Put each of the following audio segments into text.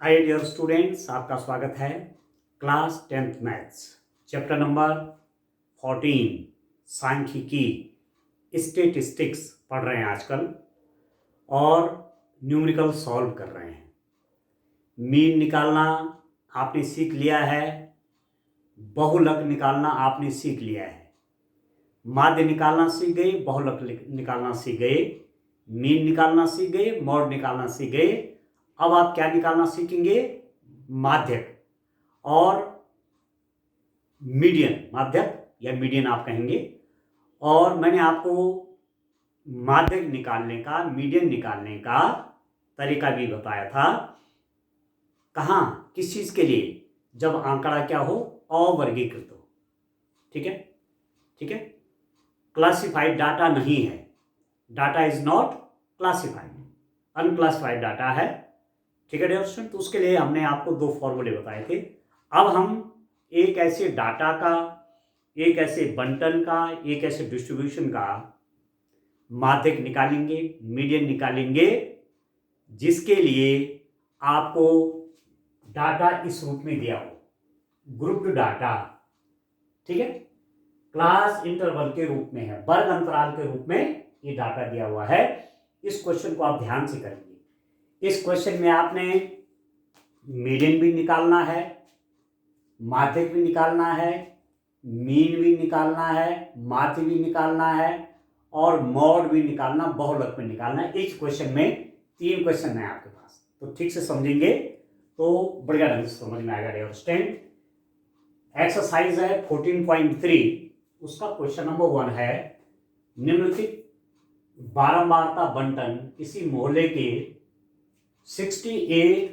Hi dear students, आपका स्वागत है class 10th maths chapter number 14 सांख्यिकी स्टेटिस्टिक्स पढ़ रहे हैं आजकल और न्यूमेरिकल सॉल्व कर रहे हैं। मीन निकालना आपने सीख लिया है, बहुलक निकालना आपने सीख लिया है, माध्य निकालना सीख गए, बहुलक निकालना सीख गए, मीन निकालना सीख गए, मॉड निकालना सीख गए। अब आप क्या निकालना सीखेंगे? माध्यक और मीडियन, माध्यक या मीडियन आप कहेंगे। और मैंने आपको माध्यक निकालने का, मीडियन निकालने का तरीका भी बताया था। कहाँ, किस चीज़ के लिए? जब आंकड़ा क्या हो? अवर्गीकृत हो। ठीक है, ठीक है। क्लासिफाइड डाटा नहीं है, data is not classified, unclassified data है। ठीक है डियर स्टूडेंट, तो उसके लिए हमने आपको दो फॉर्मूले बताए थे। अब हम एक ऐसे डाटा का, एक ऐसे बंटन का, एक ऐसे डिस्ट्रीब्यूशन का माध्यक निकालेंगे, मीडियन निकालेंगे, जिसके लिए आपको डाटा इस रूप में दिया हो, ग्रुप्ड डाटा। ठीक है, क्लास इंटरवल के रूप में है, वर्ग अंतराल के रूप में ये डाटा दिया हुआ है। इस क्वेश्चन को आप ध्यान से करेंगे। इस क्वेश्चन में आपने मीडियन भी निकालना है, माध्यक भी निकालना है, मीन भी निकालना है, माध्य भी निकालना है और मॉड भी निकालना, बहुलक भी निकालना है। इस क्वेश्चन में 3 क्वेश्चन है आपके पास, तो ठीक से समझेंगे तो बढ़िया ढंग से समझ में आएगा डियर स्टूडेंट। एक्सरसाइज है 14.3, उसका क्वेश्चन नंबर 1 है, निम्नलिखित बारंबारता बंटन किसी मोहल्ले के 68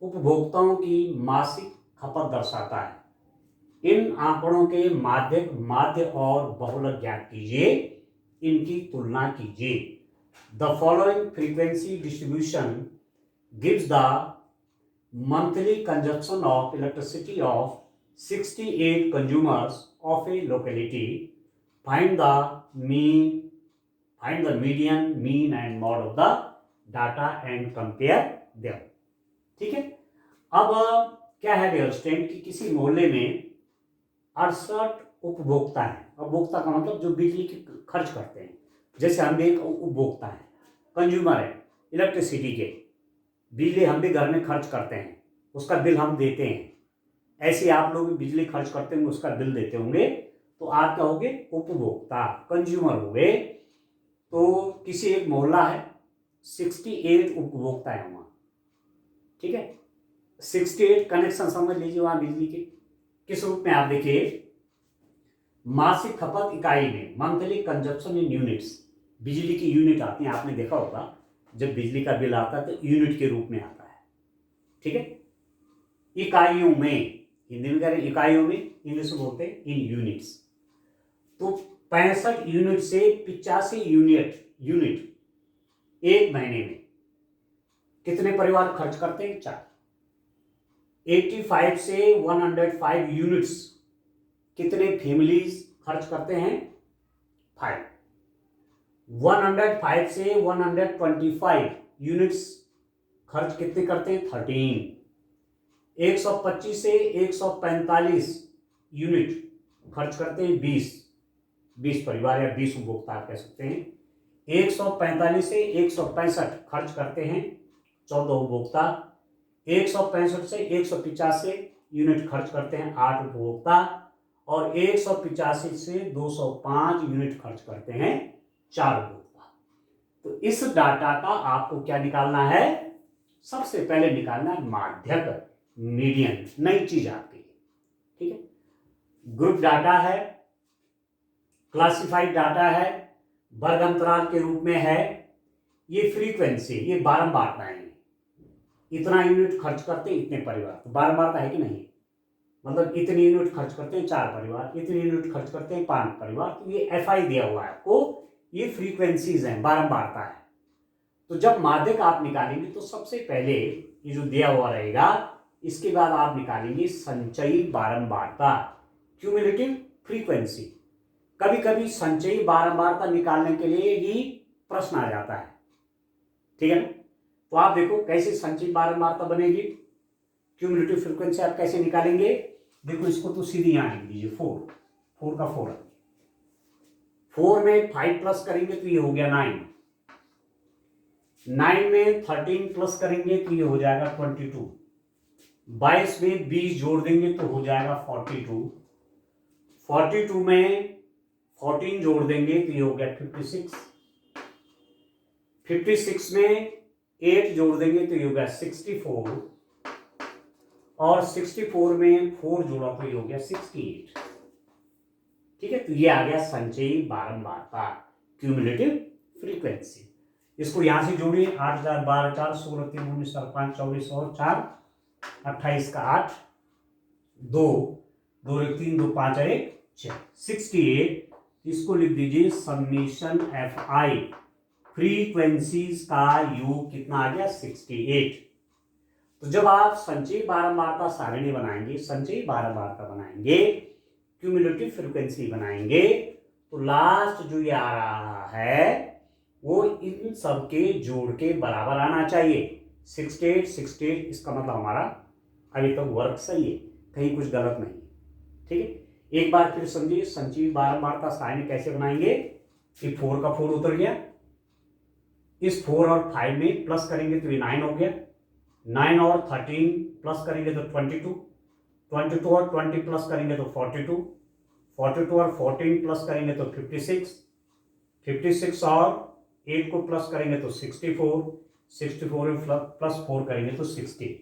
उपभोक्ताओं की मासिक खपत दर्शाता है। इन आंकड़ों के माध्यक, माध्य और बहुलक ज्ञात कीजिए, इनकी तुलना कीजिए। The following frequency distribution gives the monthly consumption of elasticity of 68 consumers of a locality. Find the median, mean and mode of the data and compare them. ठीक है। अब क्या है डियर स्टूडेंट कि किसी मोहल्ले में 68 उपभोक्ता हैं। उपभोक्ता का मतलब जो बिजली की खर्च करते हैं। जैसे हम भी एक उपभोक्ता है, कंज्यूमर है इलेक्ट्रिसिटी के, बिजली हम भी घर में खर्च करते हैं, उसका बिल हम देते हैं। ऐसे आप लोग भी बिजली खर्च करते होंगे, उसका बिल देते होंगे, तो आप क्या होंगे? उपभोक्ता, कंज्यूमर हो गए। तो किसी एक मोहल्ला है, 68 उपभोक्ता है वहां। ठीक है, 68 कनेक्शन समझ लीजिए वहां बिजली के। किस रूप में? आप देखिए, मासिक खपत इकाई में, मंथली कंजप्शन इन यूनिट्स, बिजली की यूनिट आती है, आपने देखा होगा जब बिजली का बिल आता है तो यूनिट के रूप में आता है। ठीक है, इकाइयों में, हिंदी में कह रहे हैं इकाइयों में, इंग्लिश में बोलते हैं इन यूनिट्स। तो 65 यूनिट से 85 यूनिट एक महीने में कितने परिवार खर्च करते हैं? 4। 85 से 105 यूनिट्स कितने फैमिलीज खर्च करते हैं? 5। 105 से 125 यूनिट्स खर्च कितने करते हैं? 13। 125 से 145 यूनिट खर्च करते हैं 20 परिवार या 20 उपभोक्ता आप कह सकते हैं। 145 से 165 खर्च करते हैं 14 उपभोक्ता। 165 से 185 यूनिट खर्च करते हैं 8 उपभोक्ता और 185 से 205 यूनिट खर्च करते हैं 4 उपभोक्ता। तो इस डाटा का आपको क्या निकालना है? सबसे पहले निकालना है माध्यक, मीडियन, नई चीज आपके लिए। ठीक है, ग्रुप डाटा है, क्लासिफाइड डाटा है, वर्ग अंतराल के रूप में है, ये फ्रीक्वेंसी, ये बारंबारता है। इतना यूनिट खर्च करते हैं इतने परिवार, तो बारंबारता है कि नहीं? मतलब इतने यूनिट खर्च करते हैं 4 परिवार, इतने यूनिट खर्च करते हैं 5 परिवार। तो ये FI दिया हुआ है आपको, ये फ्रीक्वेंसीज हैं, बारंबारता है। तो जब माध्यक आप निकालेंगे तो सबसे पहले ये जो दिया हुआ रहेगा, इसके बाद आप निकालेंगे संचयी बारंबारता, क्यूमुलेटिव फ्रीक्वेंसी। कभी कभी संचयी बारंबारता निकालने के लिए ही प्रश्न आ जाता है। ठीक है ना, तो आप देखो कैसे संचयी बारंबारता बनेगी, क्यूमुलेटिव फ्रीक्वेंसी आप कैसे निकालेंगे। देखो इसको तो सीधी यहां लिख दीजिए, 4 का 4, 4 में 5 प्लस करेंगे तो ये हो गया 9, 9 में 13 प्लस करेंगे तो ये हो जाएगा 22, 22 में 20 जोड़ देंगे तो हो जाएगा 42, 42 में 14 जोड़ देंगे तो ये हो गया 56, 56 में 8 जोड़ देंगे तो ये हो गया 64, और 64 में 4 जोड़ा तो ये हो गया 68। ठीक है, तो ये आ गया संचयी बारंबारता, क्यूमुलेटिव फ्रीक्वेंसी। इसको यहां से जोड़िए, 8 4 12 4 16 3 19 4 5 24 और 4 28 का 8, 2 2 1 3 2 5 1 6 68। इसको लिख दीजिए समीशन एफ आई, फ्रीक्वेंसीज का योग कितना आ गया 68। तो जब आप संचयी बारंबारता सारणी बनाएंगे, संचयी बारंबारता बनाएंगे, क्यूमुलेटिव फ्रीक्वेंसी बनाएंगे, तो लास्ट जो ये आ रहा है वो इन सब के जोड़ के बराबर आना चाहिए। 68 68, इसका मतलब हमारा अभी तक वर्क सही है, कहीं कुछ गलत नहीं। ठीक है, एक बार फिर समझिए संचयी बारंबारता सारणी कैसे बनाएंगे। कि 4 का 4 उतर गया, इस 4 और 5 में प्लस करेंगे तो ये 9 हो गया, 9 और 13 प्लस करेंगे तो 22, 22 और 20 प्लस करेंगे तो 42, 42 और 14 प्लस करेंगे तो 56, 56 और 8 को प्लस करेंगे तो 64, 64 में प्लस 4 करेंगे तो 68।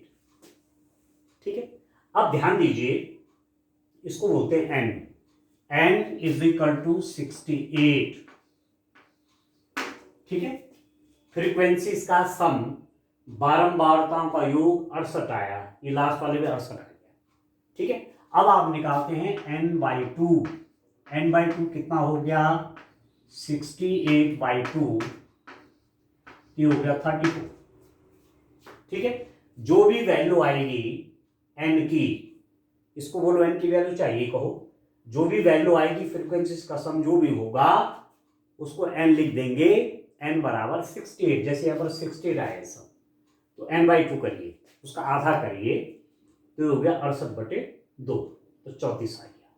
ठीक है, अब ध्यान दीजिए, इसको बोलते हैं n, n is equal to 68। ठीक है, फ्रीक्वेंसीज का सम, बारंबारताओं का योग 68 आया, ये लास्ट वाले में 68 आ गया। ठीक है, अब आप निकालते हैं n/2, n/2 कितना हो गया 68/2, ये हो गया 34। ठीक है, जो भी वैल्यू आएगी n की, इसको बोलो n की वैल्यू चाहिए कहो, जो भी वैल्यू आएगी फ्रीक्वेंसीज का सम जो भी होगा उसको n लिख देंगे, n बराबर 68। जैसे यहाँ पर 68 आया सब, तो n/2 करिए, उसका आधा करिए तो हो गया 68/2, तो 34 आ गया।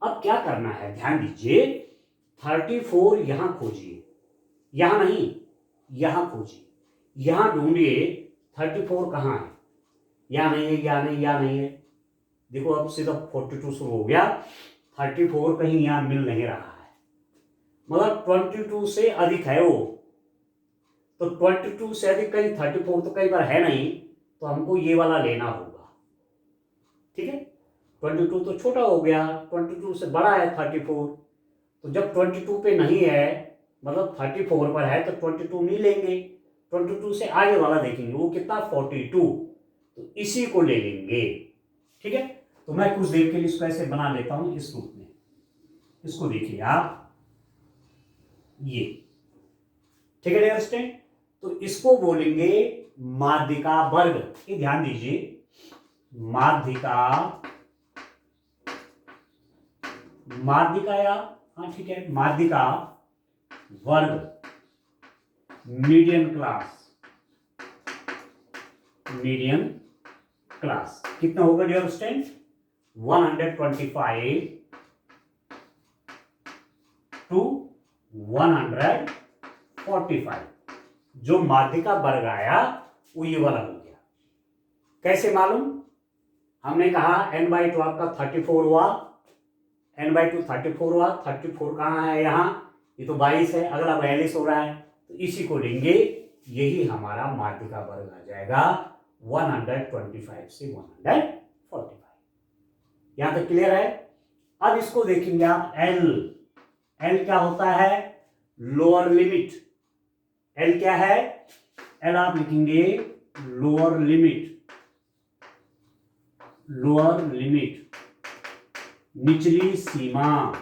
अब क्या करना है, ध्यान दीजिए, 34 यहां खोजिए, यहां नहीं, यहां खोजिए, यहां ढूंढिए 34 कहां है, यहां नहीं है, यहां नहीं, यहां नहीं है। देखो अब सीधा 42 शुरू हो गया, 34 कहीं यहां मिल नहीं रहा है, मतलब 22 से अधिक है वो, तो 22 से अधिक कहीं 34 तो कई बार है नहीं, तो हमको ये वाला लेना होगा। ठीक है, 22 तो छोटा हो गया, 22 से बड़ा है 34, तो जब 22 पे नहीं है, मतलब 34 पर है, तो 22 नहीं लेंगे, 22 से आगे वाला देखेंगे, वो कितना 42, तो इसी को ले लेंगे। ठीक है, तो मैं कुछ देर के लिए इसको ऐसे बना लेता हूं इस रूप में, इसको देखिए आप, ये। ठीक है अंडरस्टैंड, तो इसको बोलेंगे माध्यिका वर्ग। ये ध्यान दीजिए, माध्यिका, माध्यिका या, हाँ ठीक है, माध्यिका वर्ग, मीडियन क्लास, मीडियन क्लास कितना होगा डियर स्टूडेंट, 125 to 145। जो माध्यिका वर्ग आया वो ये वाला हो गया। कैसे मालूम, हमने कहा n/2 आपका 34 हुआ, n/2 34 हुआ, 34 कहाँ है, यहाँ, ये तो 22 है, अगला 42 हो रहा है, तो इसी को लेंगे, यही हमारा माध्यिका वर्ग आ जाएगा 125 से 145। यहां तक क्लियर है। अब इसको देखेंगे आप, L क्या होता है, लोअर लिमिट। L क्या है, L आप लिखेंगे लोअर लिमिट, लोअर लिमिट, निचली सीमा,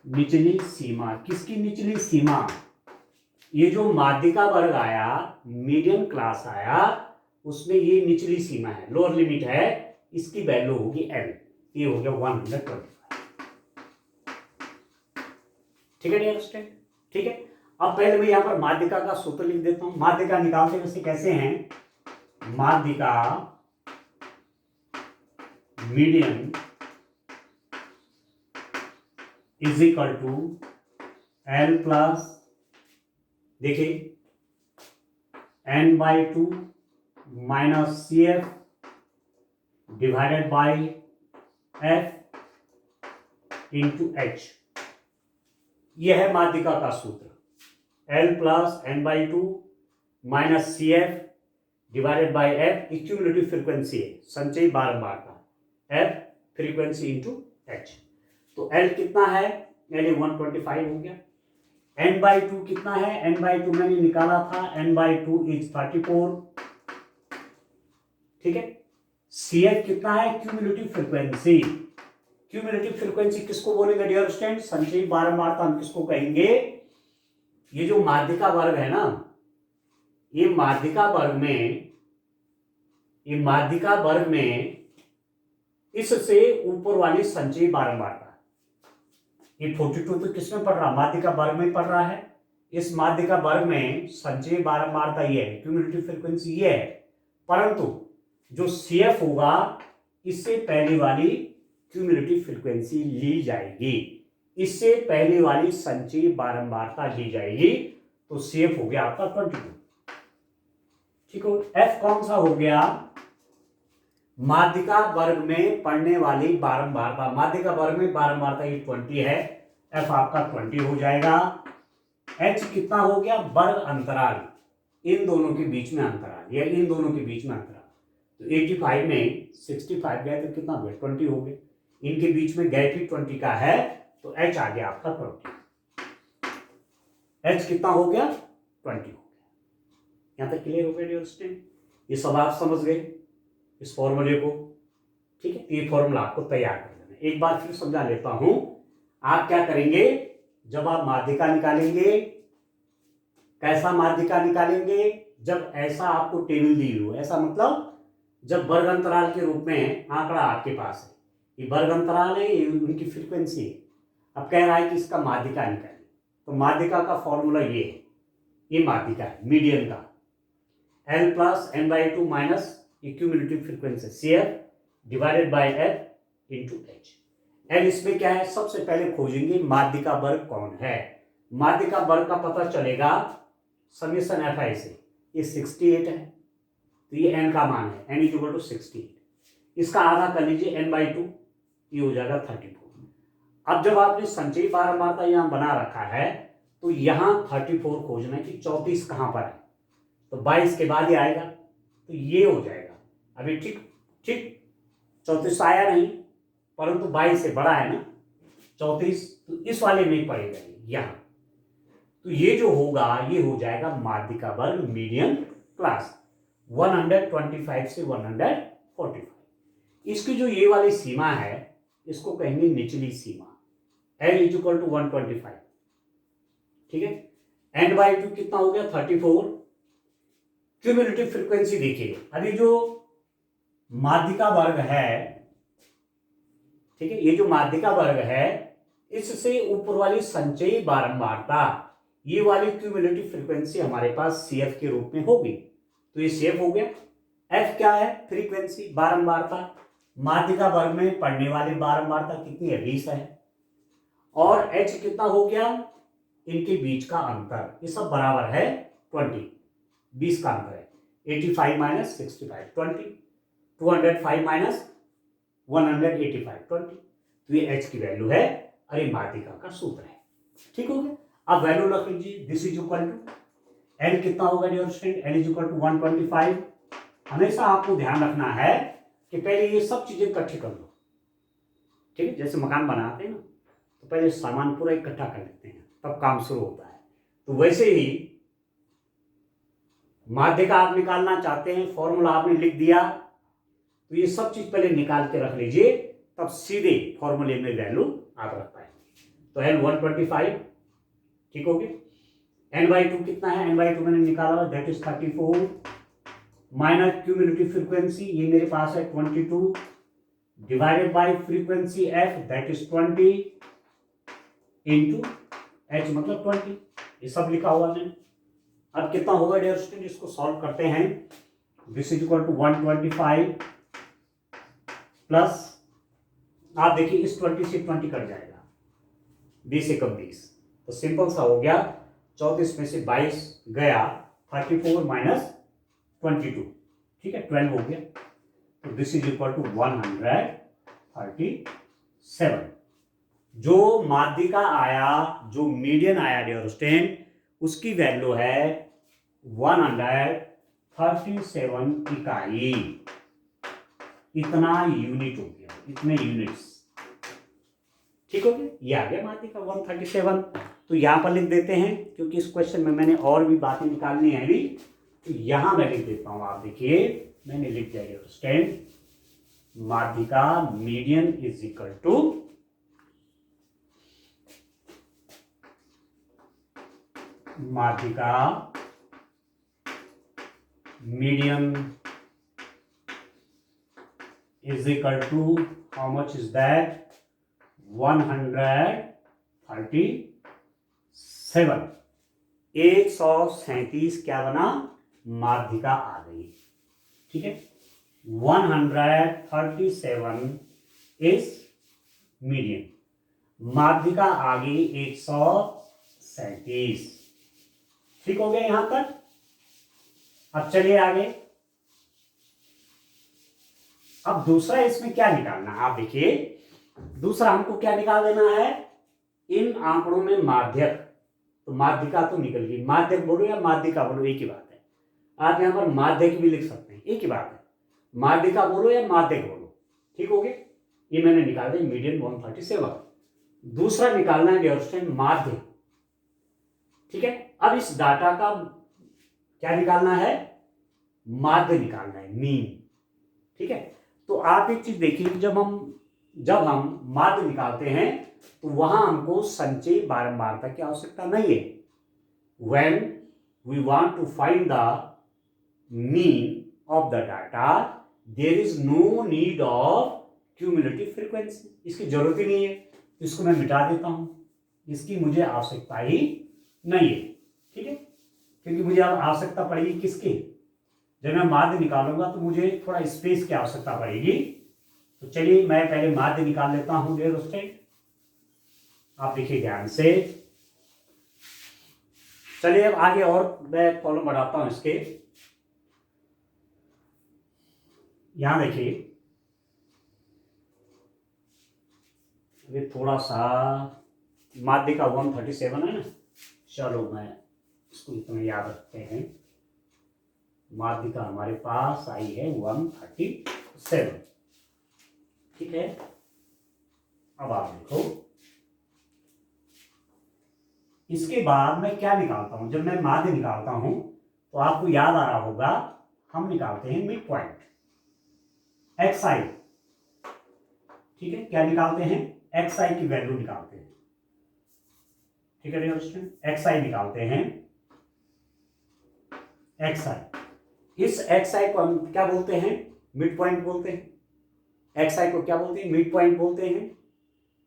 निचली सीमा, किसकी निचली सीमा, ये जो माध्यिका वर्ग आया, मीडियम क्लास आया, उसमें ये निचली सीमा है, लोअर लिमिट है, इसकी वैल्यू होगी L, ये हो गया 125। ठीक है डियर स्टूडेंट, ठीक है। अब पहले मैं यहाँ पर माध्यिका का सूत्र लिख देता हूं। माध्यिका निकालते वैसे कैसे हैं, माध्यिका median is equal to L plus, देखिए n/2 minus C F divided by F into H. यह है माध्यिका का सूत्र, L plus n/2 minus C F divided by F cumulative frequency है, संचयी बारंबारता, एफ फ्रीक्वेंसी इंटू एच। तो L कितना है, L 125 हो गया। n/2 कितना है, n/2 मैंने निकाला था, n/2 इज 34, ठीक है। CF कितना है, क्यूमुलेटिव फ्रीक्वेंसी। क्यूमुलेटिव फ्रीक्वेंसी किसको बोलेंगे डियर स्टूडेंट, संचयी बारंबारता हम किसको कहेंगे, ये जो माध्यिका वर्ग है ना, ये माध्यिका वर्ग में इससे ऊपर वाली संचयी बारंबारता, ये 42 तो किसमें पढ़ रहा, माध्यिका वर्ग में पढ़ रहा है। इस माध्यिका वर्ग में संचयी बारंबारता ये है, क्यूमुलेटिव फ्रीक्वेंसी ये है, परंतु जो CF होगा इससे पहले वाली क्यूमुलेटिव फ्रीक्वेंसी ली जाएगी, इससे पहले वाली संचयी बारंबारता ली जाएगी। तो CF हो गया आपका 22, ठीक हो। F कौन सा हो गया, माध्यिका वर्ग में पढ़ने वाली बारंबारता, माध्यिका वर्ग में बारंबारता ये 20 है, F आपका 20 हो जाएगा। H कितना हो गया, वर्ग अंतराल, इन दोनों के बीच में अंतराल, या इन दोनों के बीच में अंतराल। तो 85 में 65 गए तो कितना हुआ, 20 हो गए, इनके बीच में गैप ही 20 का है, तो H आ गया आपका 20। H कितना हो गया, 20 हो गया। यहां तक क्लियर हो गया डियर स्टूडेंट, ये सब आप समझ गए इस फॉर्मूले को, ठीक है। ये फॉर्मूला आपको तैयार कर देना। एक बार फिर समझा लेता हूं, आप क्या करेंगे, जब आप माध्यिका निकालेंगे, कैसा माध्यिका निकालेंगे, जब ऐसा आपको टेबल दी हो, ऐसा मतलब जब वर्ग अंतराल के रूप में आंकड़ा आपके पास है, ये वर्ग अंतराल है, ये उनकी फ्रीक्वेंसी है। अब कह रहा है कि इसका माध्यिका निकालें, तो माध्यिका का फॉर्मूला ये है, ये माध्यिका है मीडियन का, L plus n/2 minus cumulative frequency CF divided by F into H. L इसमें क्या है, सबसे पहले खोजेंगे माध्यिका वर्ग कौन है। माध्यिका वर्ग का पता चलेगा समेशन FI से, ये 68 है, तो ये n का मान है, n इज इक्वल टू 68, इसका आधा कर लीजिए n/2, ये हो जाएगा 34। अब जब आपने संचयी बारंबारता यहाँ बना रखा है, तो यहाँ 34 खोजना है कि 34 कहाँ पर है, तो 22 के बाद ही आएगा, तो ये हो जाएगा। अभी ठीक 34 आया नहीं, परंतु 22 से बड़ा है ना 34, तो इस वाले में पड़ेगा यहाँ, तो ये जो होगा ये हो जाएगा माध्यिका वर्ग मीडियन क्लास 125 से 145। इसकी जो ये वाली सीमा है इसको कहेंगे निचली सीमा, L इज इक्वल टू 125, ठीक है। n/2 कितना हो गया, 34। क्यूमुलेटिव फ्रीक्वेंसी देखिए, अभी जो माध्यिका वर्ग है, ठीक है, ये जो माध्यिका वर्ग है इससे ऊपर वाली संचयी बारंबारता, ये वाली क्यूमुलेटिव फ्रीक्वेंसी हमारे पास CF के रूप में होगी, तो ये CF हो गया। F क्या है, फ्रीक्वेंसी बारंबारता, माध्यिका वर्ग में पढ़ने वाली बारंबारता कितनी है, 20 है, और H कितना हो गया, इनके बीच का अंतर, ये सब बराबर है 20, 20 का अंतर है, 85 माइनस 65 20, 205 माइनस 185 20, तो ये H की वैल्यू है, अरे माध्यिका का सूत्र है, ठीक हो गया। अब वैल्यू रख लीजिए, this is equal to L कितना होगा dear student, L is equal to 125। हमेशा आपको ध्यान रखना है कि पहले ये सब चीजें इकट्ठी कर लो, ठीक है। जैसे मकान बनाते हैं ना, तो पहले सामान पूरा इकट्ठा कर लेते हैं, तब काम शुरू होता है। तो वैसे ही माध्यिका आप निकालना चाहते हैं, फॉर्मूला आपने लिख दिया, तो ये सब चीज पहले निकाल के रख लीजिए, तब सीधे फॉर्मूले में वैल्यू आप रख पाएंगे। तो L 125, ठीक हो गया। n/2 कितना है, n/2 मैंने निकाला, that is 34 minus cumulative frequency, ये मेरे पास है 22, divided by frequency F that is 20 into H मतलब 20, ये सब लिखा हुआ है। अब कितना होगा डियर स्टूडेंट, इसको सॉल्व करते हैं। This is equal to 125 plus, आप देखिए इस 20 से 20 कट जाएगा, 20 एकम 20, तो सिंपल सा हो गया, 34 में से 22 गया, 34 माइनस 22, ठीक है 12 हो गया। तो दिस इज इक्वल टू 137। जो माध्यिका आया, जो मीडियन आया डियर स्टूडेंट, उसकी वैल्यू है 137 इकाई। इतना यूनिट हो गया, इतने यूनिट्स, ठीक हो गया। ये आ गया माध्यिका 137। तो यहां पर लिख देते हैं, क्योंकि इस क्वेश्चन में मैंने और भी बातें निकालनी है अभी, तो यहां मैं लिख देता हूं। आप देखिए मैंने लिख दिया डियर स्टूडेंट, माध्यिका मीडियन इज इक्वल टू माध्यिका median is equal to how much is that 137। 137 क्या बना, माध्यिका आ गई, ठीक है। 137 इज मीडियन, माध्यिका आ गई 137, ठीक हो गया यहां तक। अब चलिए आगे, अब दूसरा इसमें क्या निकालना है, आप देखिए दूसरा हमको क्या निकाल देना है, इन आंकड़ों में माध्यक, तो माध्यिका तो निकल गई, माध्यक बोलो या माध्यिका बोलो एक ही बात है। आप यहां पर माध्यक भी लिख सकते हैं, एक ही बात है, माध्यिका बोलो या माध्यक बोलो, ठीक हो गया। ये मैंने निकाल दिया मीडियन 137। दूसरा निकालना है डियर स्टूडेंट माध्य, ठीक है। अब इस डाटा का क्या निकालना है, माध्य निकालना है, मीन, ठीक है। तो आप एक चीज देखिए, जब हम माध्य निकालते हैं तो वहां हमको संचयी बारंबारता की आवश्यकता नहीं है। When we want to find the mean of the data, there is no need of cumulative frequency, इसकी जरूरत ही नहीं है, इसको मैं मिटा देता हूं, इसकी मुझे आवश्यकता ही नहीं है, ठीक है। क्योंकि मुझे अब आवश्यकता पड़ेगी किसकी, जब मैं माध्य निकालूंगा तो मुझे थोड़ा स्पेस की आवश्यकता पड़ेगी। तो चलिए मैं पहले माध्य निकाल लेता हूं डियर स्टूडेंट, आप देखिए ध्यान से। चलिए अब आगे और मैं कॉलम बढ़ाता हूं इसके, यहां देखिए अभी थोड़ा सा माध्य का 137 है ना, चलो मैं इसको इतना याद रखते हैं। माध्यिका हमारे पास आई है 137, ठीक है। अब आप देखो इसके बाद मैं क्या निकालता हूं, जब मैं माध्य निकालता हूं तो आपको याद आ रहा होगा, हम निकालते हैं मिड पॉइंट एक्स आई, ठीक है। क्या निकालते हैं, एक्स आई की वैल्यू निकालते हैं, ठीक है डियर स्टूडेंट। एक्स आई निकालते हैं, एक्स आई, इस एक्स आई को हम क्या बोलते हैं, मिड पॉइंट बोलते हैं। एक्स आई को क्या बोलते हैं, मिड पॉइंट बोलते हैं,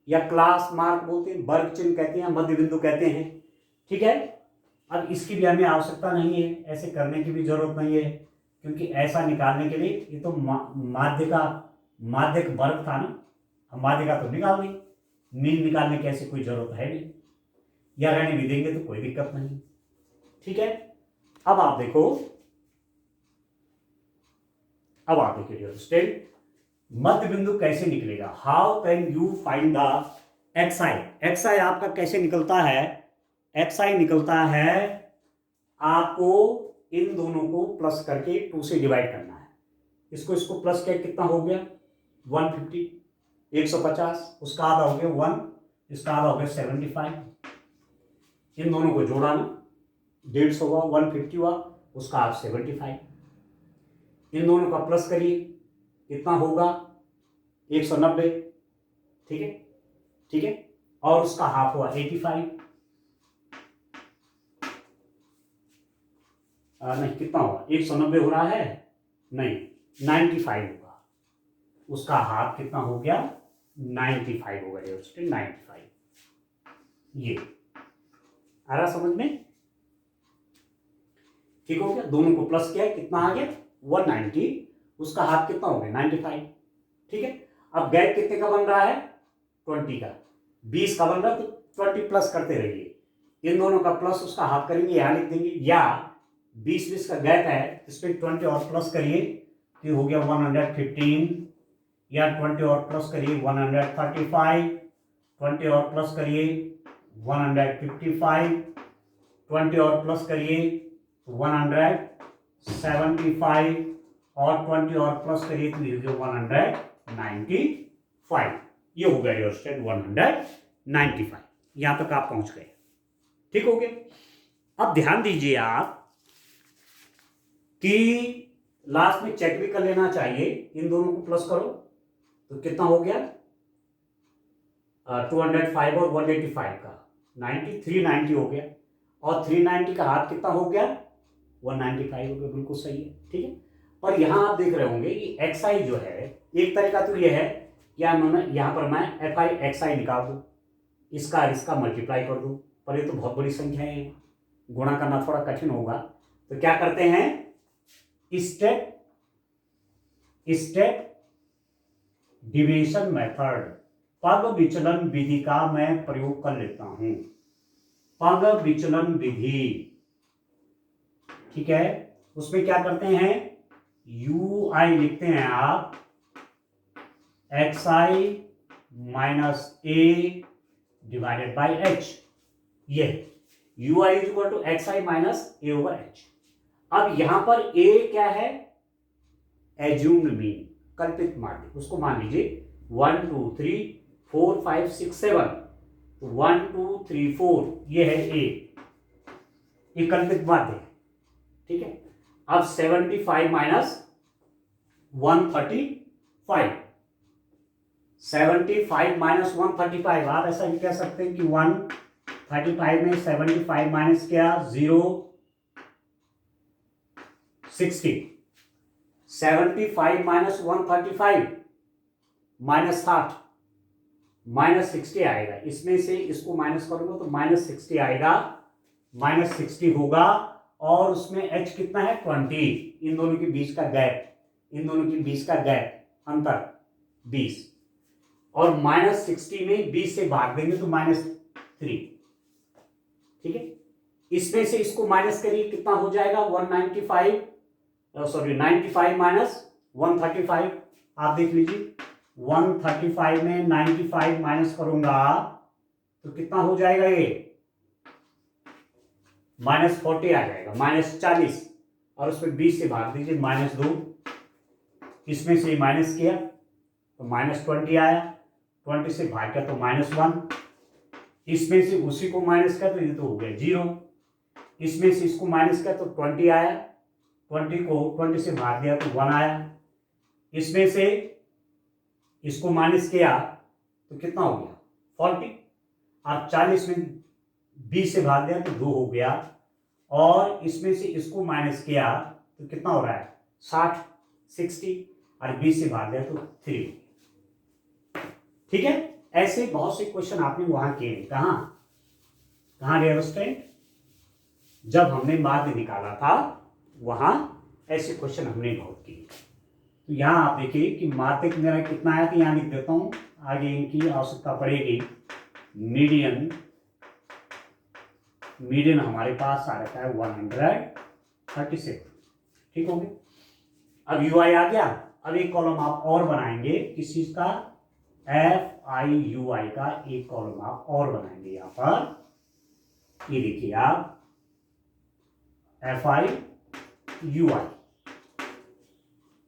या क्लास मार्क बोलते हैं, वर्ग चिन्ह कहते हैं, मध्य बिंदु कहते हैं, ठीक है। अब इसकी भी हमें आवश्यकता नहीं है, ऐसे करने की भी जरूरत नहीं है, क्योंकि ऐसा निकालने के लिए ये तो माध्यक वर्ग था ना, हम माध्यिका तो निकाल दें, मीन निकालने की ऐसी कोई जरूरत है नहीं, या रहने भी देंगे तो कोई दिक्कत नहीं, ठीक है। अब आप देखो, अब आप देखिए डियर स्टूडेंट, मध्य बिंदु कैसे निकलेगा, how can you find the x i. X i आपका कैसे निकलता है, एक्स आई निकलता है, आपको इन दोनों को प्लस करके 2 से डिवाइड करना है, इसको प्लस किया कितना हो गया 150, 150, उसका आधा हो गया 1, इसका आधा हो गया 75, इन दोनों को जोड़ा ना, 150 हुआ, 150 हुआ, उसका आप 75, इन दोनों का प्लस करिए कितना होगा 190, ठीक है, ठीक है, और उसका हाफ हुआ 85, नहीं कितना हुआ 190 हो रहा है, नहीं 95 होगा, उसका हाफ कितना हो गया 95 हो गया 95, ये आ रहा समझ में? ठीक हो गया, दोनों को प्लस किया, कितना आ गया 190, उसका हाफ कितना हो गया 95। ठीक है, अब गैप कितने का बन रहा है 20 का, 20 का बन रहा है, तो 20 प्लस करते रहिए, इन दोनों का प्लस उसका हाफ करेंगे, यहां लिख देंगे, या 20 का गैप है, इसमें 20 और प्लस करिए तो हो गया 115, या 20 और प्लस करिए 135, 20 और प्लस करिए 155, 20 और प्लस करिए 175, और 20 और प्लस करिए तो ये 195। ये हो गया योर स्टेट 195। यहां तक आप पहुंच गए। ठीक हो गया। अब ध्यान दीजिए आप कि लास्ट में चेक भी कर लेना चाहिए, इन दोनों को प्लस करो तो कितना हो गया 205 और 185 का 390 हो गया, और 390 का हाथ कितना हो गया 195 हो गया, बिल्कुल सही है। ठीक है, पर यहां आप देख रहे होंगे कि XI जो है, एक तरीका तो यह है कि यहां पर मैं FI XI निकाल दूं, इसका मल्टीप्लाई कर दूं, पर ये तो बहुत बड़ी संख्या है, गुणा करना थोड़ा कठिन होगा, तो क्या करते हैं स्टेप डिविजन मेथड, पग विचलन विधि का मैं प्रयोग कर लेता हूं, पग विचलन विधि। ठीक है, उसमें क्या करते हैं UI लिखते हैं आप XI minus A divided by H, ये UI is equal to XI minus A over H। अब यहां पर A क्या है एज्यूम्ड मीन, कल्पित माध्य, उसको मान लीजिए 1 2 3 4 5 6 7, 1 2 3 4 ये है A, ये कल्पित माध्य है। ठीक है, अब 75 माइनस 135, 75 माइनस 135, आप ऐसा भी कह सकते हैं कि 135 में 75 माइनस क्या 0 60, 75 माइनस 135 माइनस 60, माइनस 60 आएगा, इसमें से इसको माइनस करूंगा तो माइनस 60 आएगा, माइनस 60 होगा, और उसमें H कितना है 20, इन दोनों के बीच का गैप, इन दोनों के बीच का गैप अंतर 20, और माइनस 60 में 20 से भाग देंगे तो माइनस 3। ठीक है, इसमें से इसको माइनस करिए, कितना हो जाएगा 195, सॉरी 95 माइनस 135, आप देख लीजिए 135 में 95 माइनस करूंगा तो कितना हो जाएगा, ये माइनस 40 आ जाएगा, माइनस 40, और उसमें 20 से भाग दीजिए माइनस 2, इसमें से माइनस किया तो माइनस 20 आया, 20 से भाग किया तो माइनस 1, इसमें से उसी को माइनस किया तो ये तो हो गया 0, इसमें से इसको माइनस किया तो 20 आया, 20 को 20 से भाग दिया तो 1 आया, इसमें से इसको माइनस किया तो कितना हो गया 40, और 40 में 20 से भाग दिया तो 2 हो गया, और इसमें से इसको माइनस किया तो कितना हो रहा है 60, और 20 से भाग दिया तो 3। ठीक है, ऐसे बहुत से क्वेश्चन आपने वहां किए, कहां डियर स्टूडेंट, जब हमने माध्य निकाला था वहां ऐसे क्वेश्चन हमने बहुत किए। तो यहां आप देखिए कि माध्य मेरा कितना आया, तो यहां लिख देता हूं, आगे इनकी आवश्यकता पड़ेगी। मीडियन हमारे पास आ रखा है 136। ठीक हो गया, अब UI आ गया, अब एक कॉलम आप और बनाएंगे, किस चीज का FIUI का एक कॉलम आप और बनाएंगे यहां पर, ये देखिए आप FIUI।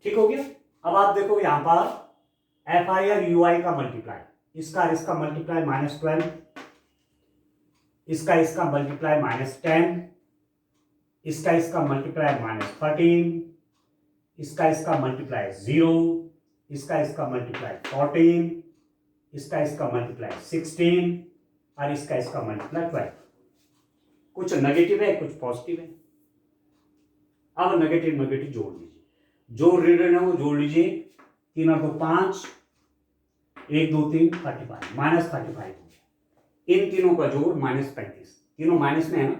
ठीक हो गया, अब आप देखो यहां पर FI और UI का मल्टीप्लाई, इसका मल्टीप्लाई -12, इसका मल्टीप्लाई -10, इसका मल्टीप्लाई -13, इसका मल्टीप्लाई 0, इसका मल्टीप्लाई 14, इसका मल्टीप्लाई 16, और इसका मल्टीप्लाई 12। कुछ नेगेटिव है, कुछ पॉजिटिव है। अब नेगेटिव जोड़ लीजिए, जो ऋण है वो जोड़ लीजिए, 3 और 2 5, 1 2 3 35, -35 हो गया, इन तीनों का जोड़ -35, तीनों माइनस में है ना,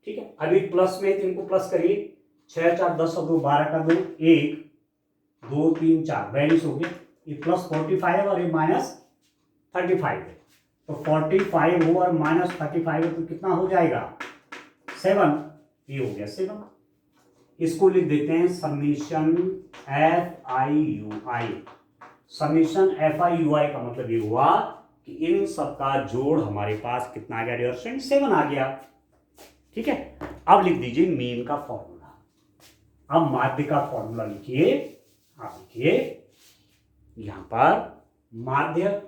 ठीक है। अभी प्लस में तो इनको प्लस करिए, 6 4 10 और 2 12 का 2 1 2 3 4 42 हो गया। ये प्लस 45 और ये माइनस 35 है, तो 45 हो और माइनस 35 हो तो कितना हो जाएगा 7, ये हो गया 7। इसको लिख देते हैं summation F I you i. Summation F I you i का मतलब ये हुआ कि इन सबका जोड़ हमारे पास कितना आ गया डियर स्टूडेंट, 7 आ गया, ठीक है। अब लिख दीजिए मीन का फॉर्मूला। अब माध्य का फॉर्मूला लिखिए, आप लिखिए यहां पर माध्य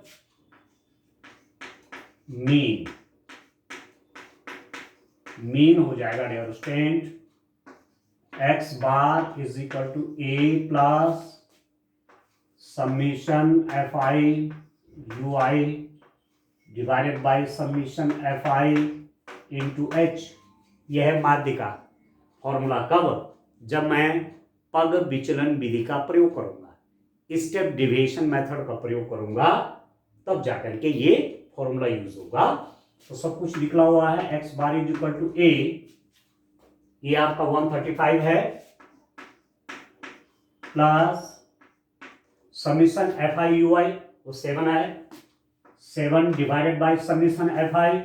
मीन, मीन हो जाएगा dear student X bar is equal to A plus summation F I you I divided by summation F I into H. यह है माध्य का फॉर्मूला। कब? जब मैं पग विचलन विधि का प्रयोग करूंगा, स्टेप डिविएशन मेथड का प्रयोग करूंगा, तब जाकर के ये फॉर्मूला यूज होगा। तो सब कुछ निकला हुआ है, x bar is equal to a, ये आपका 135 है, plus summation F I you i वो 7 है, 7 divided by summation F i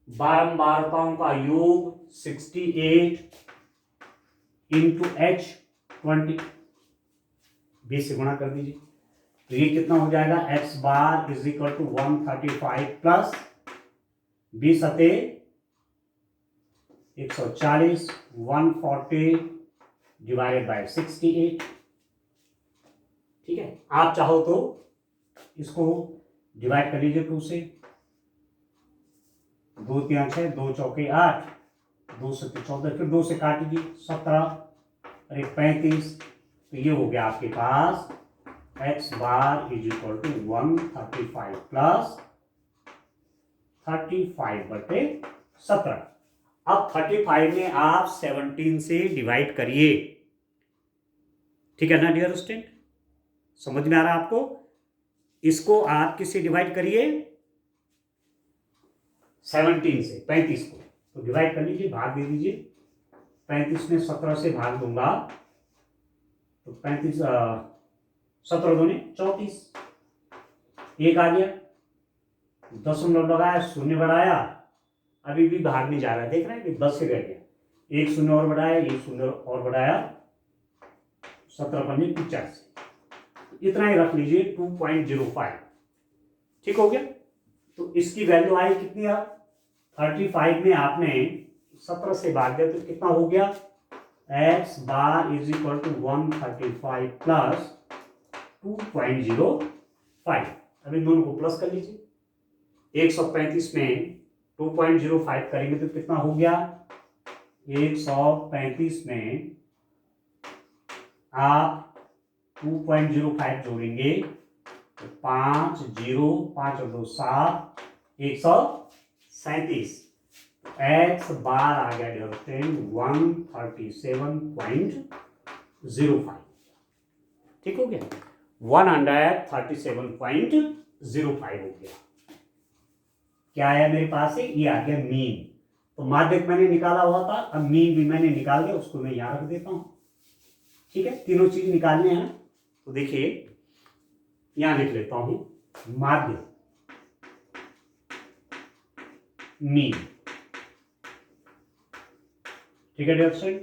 बारंबारताओं का योग 68 इंटू एच 20, 20 से गुणा कर दीजिए, तो ये कितना हो जाएगा X bar is equal to 135 plus 20 अते 140 140 डिवाइडेड बाय 68, ठीक है। आप चाहो तो इसको डिवाइड कर लीजिए 2 से, 2 3 6 2 चौके 8, 2 से 14, फिर 2 से काट दीजिए 17 और 35, तो ये हो गया आपके पास x bar is equal to 135 plus 35/17। अब 35 में आप 17 से डिवाइड करिए, ठीक है ना डियर स्टूडेंट, समझ में आ रहा है आपको? इसको आप किससे डिवाइड करिए 17 से 35 को, तो डिवाइड कर लीजिए, भाग दे दीजिए। 35 में 17 से भाग दूंगा तो 35 17 दूनी 34, एक आ गया, दशमलव लगाया, शून्य बढ़ाया, अभी भी भाग नहीं जा रहा है, देख रहे हैं 10 से रह गया, एक शून्य और बढ़ाया, एक शून्य और बढ़ाया, 17 पंजे 85, इतना ही रख लीजिए 2.05, ठीक हो गया। तो इसकी वैल्यू आई कितनी है 35 में आपने 17 से भाग दिया तो कितना हो गया X bar is equal to 135 plus 2.05। अब इन दोनों को प्लस कर लीजिए, 135 में 2.05 करेंगे तो कितना हो गया 135 में आप 2.05 जोड़ेंगे तो 5 0 5 और 2 7 137, एक्स बार आ गया डियर फ्रेंड 137.05, ठीक हो गया 137.05 हो गया। क्या आया मेरे पास है, ये आ गया मीन। तो माध्यक मैंने निकाला हुआ था, अब मीन भी मैंने निकाल दिया, उसको मैं यहां रख देता हूं, ठीक है। तीनों चीज निकालने हैं, तो देखिए यहां लिख लेता हूं माध्य मीन, ठीक है dear friend,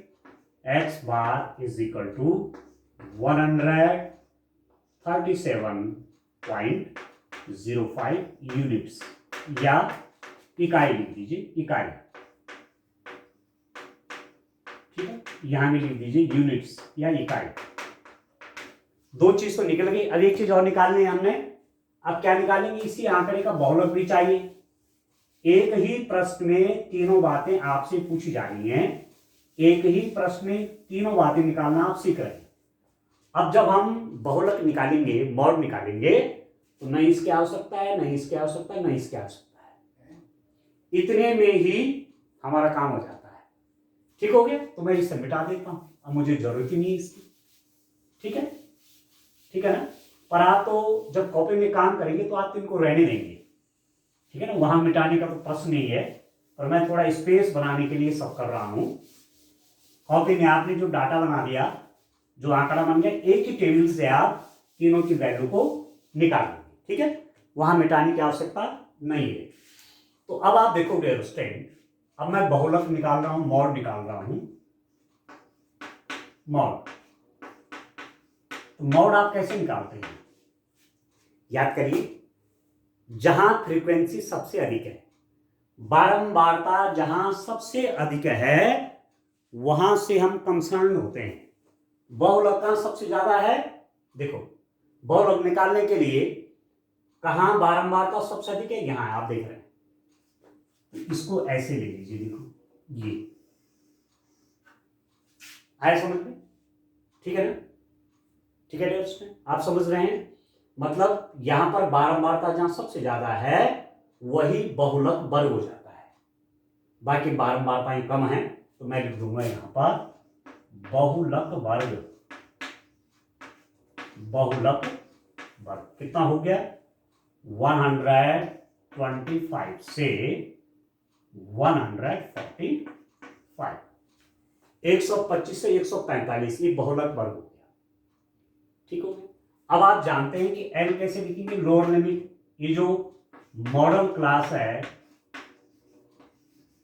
X bar is equal to 137.05 units, या इकाई लिख दीजिए, इकाई, ठीक है, यहां भी लिख दीजिए यूनिट्स या इकाई। दो चीज तो निकल गई, अब एक चीज और निकालनी है हमने। अब क्या निकालेंगे, इसी आंकड़े का बहुलक भी चाहिए। एक ही प्रश्न में तीनों बातें आपसे पूछी जा रही हैं, एक ही प्रश्न में तीनों बातें निकालना आप सीख रहे हैं। अब जब हम बहुलक निकालेंगे, मॉड निकालेंगे, तो न इसकी आवश्यकता है, न इसकी आवश्यकता है, न इसकी आवश्यकता है, इतने में ही हमारा काम हो जाता है, ठीक हो गया। तो मैं इसे मिटा देता हूं, अब मुझे जरूरत ही नहीं इसकी, ठीक है, ठीक है ना। पर आप तो जब कॉपी में काम करेंगे तो आप इनको रहने देंगे, ठीक है ना, वहां मिटाने का तो प्रश्न नहीं है, और मैं थोड़ा स्पेस बनाने के लिए सब कर रहा हूं। कॉपी में आपने जो डाटा बना दिया, जो आंकड़ा बन गया, एक ही टेबल से आप तीनों की वैल्यू को निकाल लेंगे, ठीक है, वहां मिटाने की आवश्यकता नहीं है। तो अब आप देखोगे स्टूडेंट, अब मैं बहुलक निकाल रहा हूं, मॉड निकाल रहा हूं, मॉड। तो मॉड आप कैसे निकालते हैं? याद करिए, जहां फ्रीक्वेंसी सबसे अधिक है, बारंबारता जहां सबसे अधिक है, वहां से हम कंसर्न होते हैं। बहुलक कहां सबसे ज्यादा है? देखो, बहुलक निकालने के लिए कहां बारंबारता सबसे अधिक है? यहां आप देख रहे हैं। तो इसको ऐसे ले लीजिए, देखो ये आया समझ में? ठीक है ना? ठीक है डियर, आप समझ रहे हैं? मतलब यहां पर बारंबारता जहां सबसे ज्यादा है वही बहुलक वर्ग हो जाता है। बाकी बारंबारताएं कम है तो मैं लिख दूंगा यहां पर बहुलक वर्ग। बहुलक वर्ग कितना हो गया? 125 से 145, 125 से 145, ये बहुलक वर्ग हो गया। ठीक हो गया। अब आप जानते हैं कि एल कैसे लिखेंगे? Lower limit. ये जो मॉडल क्लास है,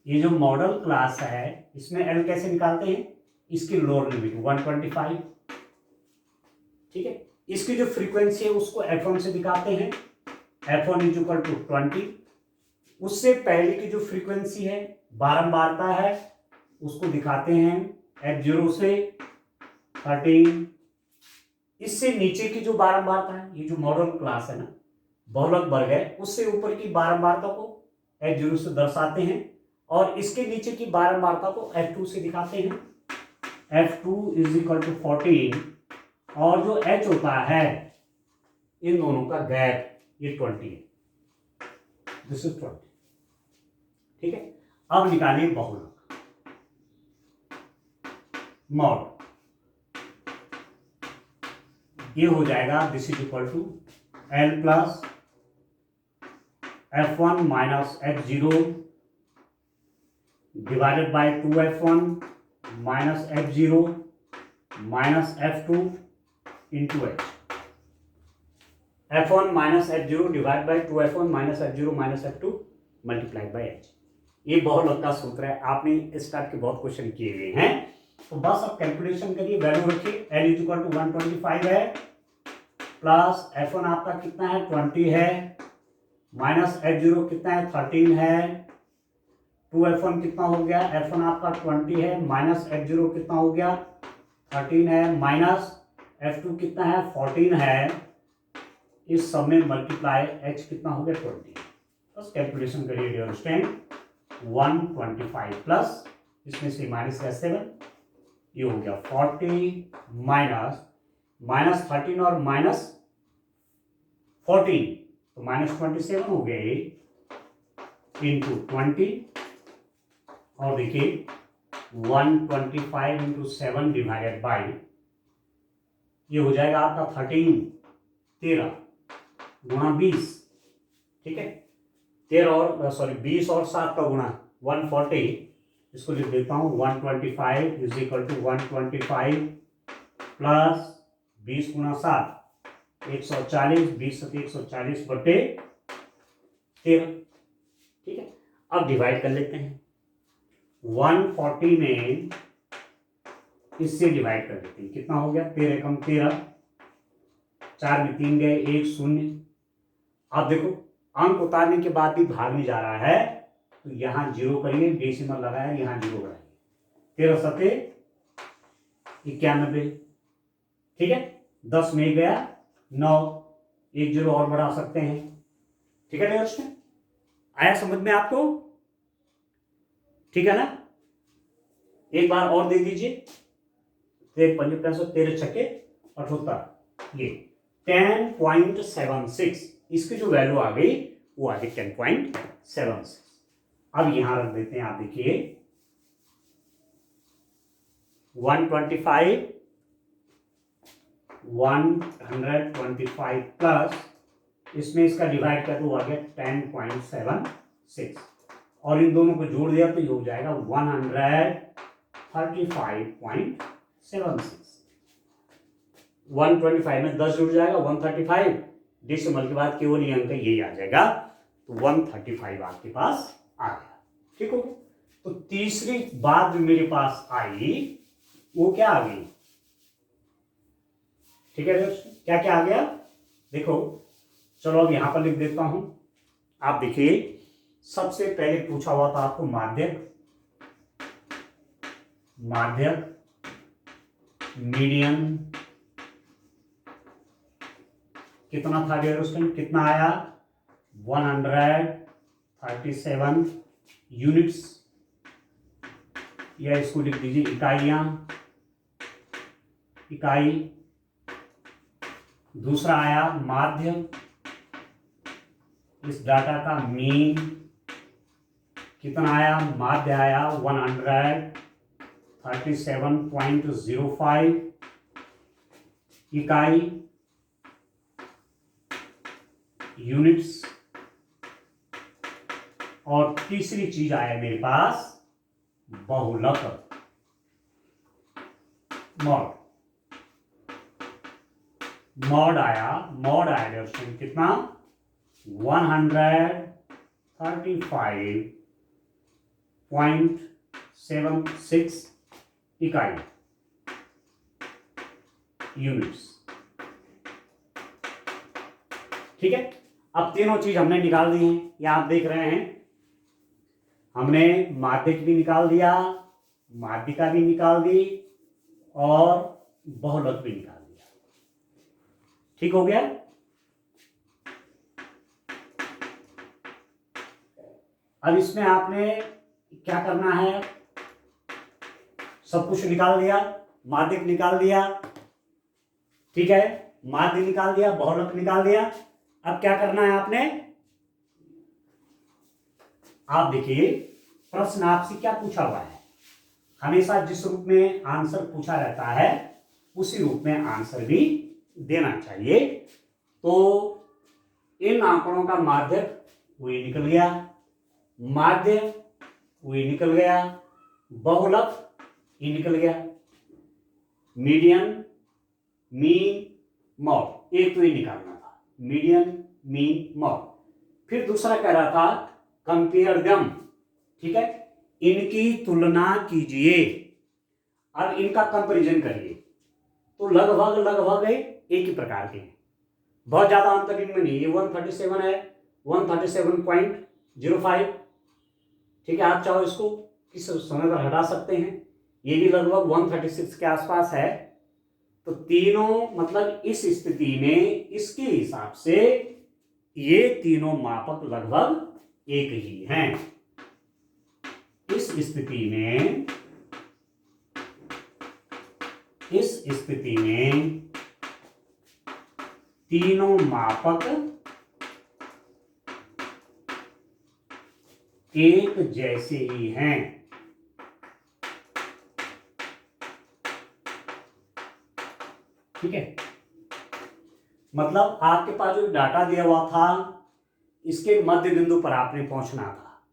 ये जो मॉडल क्लास है, इसमें एल कैसे निकालते हैं? इसकी लोअर लिमिट 125, ठीक है। इसकी जो फ्रीक्वेंसी है उसको f1 से दिखाते हैं, f1 इज इक्वल टू 20। उससे पहले की जो फ्रीक्वेंसी है, बारंबारता है, उसको दिखाते हैं f0 से 13। इससे नीचे की जो बारंबारता है, ये जो मॉडल क्लास है ना, बहुलक वर्ग है, उससे ऊपर की बारंबारता को f0 से दर्शाते हैं और इसके नीचे की बारंबारता को f2 से दिखाते हैं। f2 इज इक्वल टू 14 और जो h होता है इन दोनों का गैप ये 20 है, दिस इज 20, ठीक है। अब निकालिए बहुलक मॉड। ये हो जाएगा this is equal to L plus f1 minus f0 divided by 2f1 minus f0 minus f2 into h। f1 minus f0 divide by 2f1 minus f0 minus f2 multiplied by h। ये बहुलक का सूत्र है, आपने इस type के बहुत question किए हुए हैं। तो बस अब कैलकुलेशन करिए, वैल्यू रखिए। l इज इक्वल टू 125 है प्लस f1 आपका कितना है? 20 है, माइनस f0 कितना है? 13 है, 2f1 कितना हो गया? f1 आपका 20 है, माइनस f0 कितना हो गया? 13 है, माइनस f2 कितना है? 14 है। इस सब में मल्टीप्लाई h कितना हो गया? 20। बस कैलकुलेशन करिए डियर स्टूडेंट। 125 प्लस इसमें से माइनस का 7, ये हो गया 40 माइनस माइनस 13 और माइनस 14 तो माइनस 27 हो गया ये, इंटू 20 और देखिए 125 इंटू 7 डिवाइडेड बाई, ये हो जाएगा आपका 13 गुणा 20, ठीक है। 20 और 7 का गुणा 140, इसको लिख देता हूं 125 इज इक्वल टू 125 प्लस 20 गुणा 7 140, 20 से 140 बटे 13, ठीक है। अब डिवाइड कर लेते हैं। 140 में इससे डिवाइड कर देते हैं, कितना हो गया? 13 कम 13, 4 में 3 गए, 1 शून्य। अब देखो अंक उतारने के बाद भी भाग नहीं जा रहा है तो यहां 0 करिए, डेसिमल लगाया, यहां 0 बढ़ाइए, 13 सते 91, ठीक है। 10 में गया 9, 1 0 और बढ़ा सकते हैं, ठीक है डियर स्टूडेंट। आया समझ में आपको? ठीक है ना? एक बार और दे दीजिए। 13 छक्के 78, ये 10.76, इसकी जो वैल्यू आ गई वो आ गई 10.76। अब यहां रख देते हैं, आप देखिए 125 प्लस इसमें इसका डिवाइड कर दो, आ गया 10.76 और इन दोनों को जोड़ दिया तो ये हो जाएगा 135.76। 125 में 10 जुड़ जाएगा 135, डेसिमल के बाद केवल ये अंक यही आ जाएगा, तो 135 आपके पास आ गया। ठीक हो गया। तो तीसरी बात जो मेरे पास आई वो क्या आ गई? ठीक है दोस्तों, क्या क्या आ गया देखो, चलो अब यहां पर लिख देता हूं। आप देखिए, सबसे पहले पूछा हुआ था आपको माध्यक, मीडियन, कितना था डियर स्टूडेंट, कितना आया 137 यूनिट्स, या इसको लिख दीजिए इकाई। दूसरा आया माध्य, इस डाटा का मीन कितना आया, माध्य आया 137.05 इकाई, यूनिट्स। और तीसरी चीज आया मेरे पास बहुलक, मॉड आया दोस्तों कितना 135.76 इकाई, यूनिट्स। ठीक है, अब तीनों चीज हमने निकाल दी हैं, या आप देख रहे हैं हमने माध्यक भी निकाल दिया, माध्यिका भी निकाल दी और बहुलक भी निकाल दिया। ठीक हो गया। अब इसमें आपने क्या करना है, सब कुछ निकाल दिया, माध्यक निकाल दिया, ठीक है, माध्य निकाल दिया, बहुलक निकाल दिया। अब क्या करना है आपने, आप देखिए प्रश्न आपसे क्या पूछा हुआ है, हमेशा जिस रूप में आंसर पूछा रहता है उसी रूप में आंसर भी देना चाहिए। तो इन आंकड़ों का माध्यक वही निकल गया, माध्य वही निकल गया, बहुलक ये निकल गया, मीडियन, मीन, मॉड, एक तो ये निकालना था, मीडियन, मीन, मॉड। फिर दूसरा कह रहा था कंपेयर देम, ठीक है, इनकी तुलना कीजिए। अब इनका कंपैरिजन करिए, तो लगभग एक ही प्रकार के हैं, बहुत ज्यादा अंतर इनमें नहीं। ये 137 है, 137.05, ठीक है, आप चाहो इसको किस समय पर हटा सकते हैं, ये भी लगभग 136 के आसपास है। तो तीनों मतलब इस स्थिति में इसके हिसाब से ये तीनों मापक लगभग एक ही हैं। इस स्थिति में तीनों मापक एक जैसे ही हैं। ठीक है, मतलब आपके पास जो डाटा दिया हुआ था इसके मध्य बिंदु पर आपने पहुंचना था,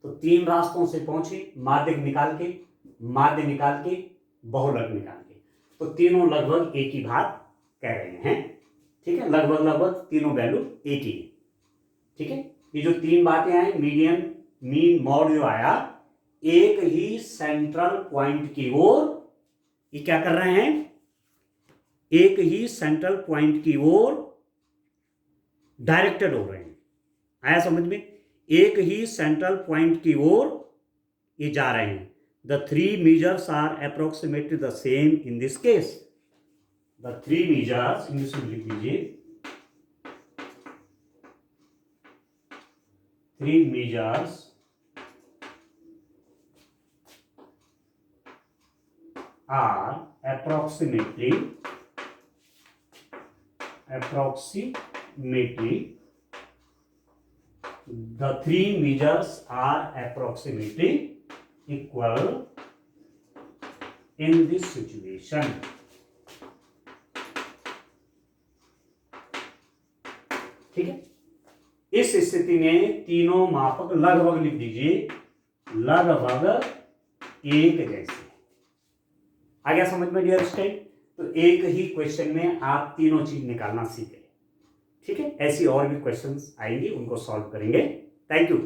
तो तीन रास्तों से पहुंचे, माध्यक निकाल के, माध्य निकाल के, बहुलक निकाल के। तो तीनों लगभग एक ही बात कह रहे हैं। ठीक है, लगभग तीनों वैल्यू एक ही। ठीक है, ये जो तीन बातें आई, मीडियन, मीन, मॉड जो आया, एक ही सेंट्रल पॉइंट की ओर ये क्या कर रहे हैं, एक ही सेंट्रल पॉइंट की ओर डायरेक्टेड हो रहे हैं। आया समझ में, एक ही सेंट्रल पॉइंट की ओर ये जा रहे हैं। The three measures are approximately the same in this case. The three measures, English में लिख लीजिए, three measures are approximately the three measures are approximately equal in this situation. ठीक है, इस स्थिति में तीनों मापक लगभग लिख दीजिए, लगभग एक जैसे। आ गया समझ में डियर स्टूडेंट? तो एक ही क्वेश्चन में आप तीनों चीज निकालना सीख गए। ठीक है, ऐसी और भी क्वेश्चंस आएंगी, उनको सॉल्व करेंगे। Thank you.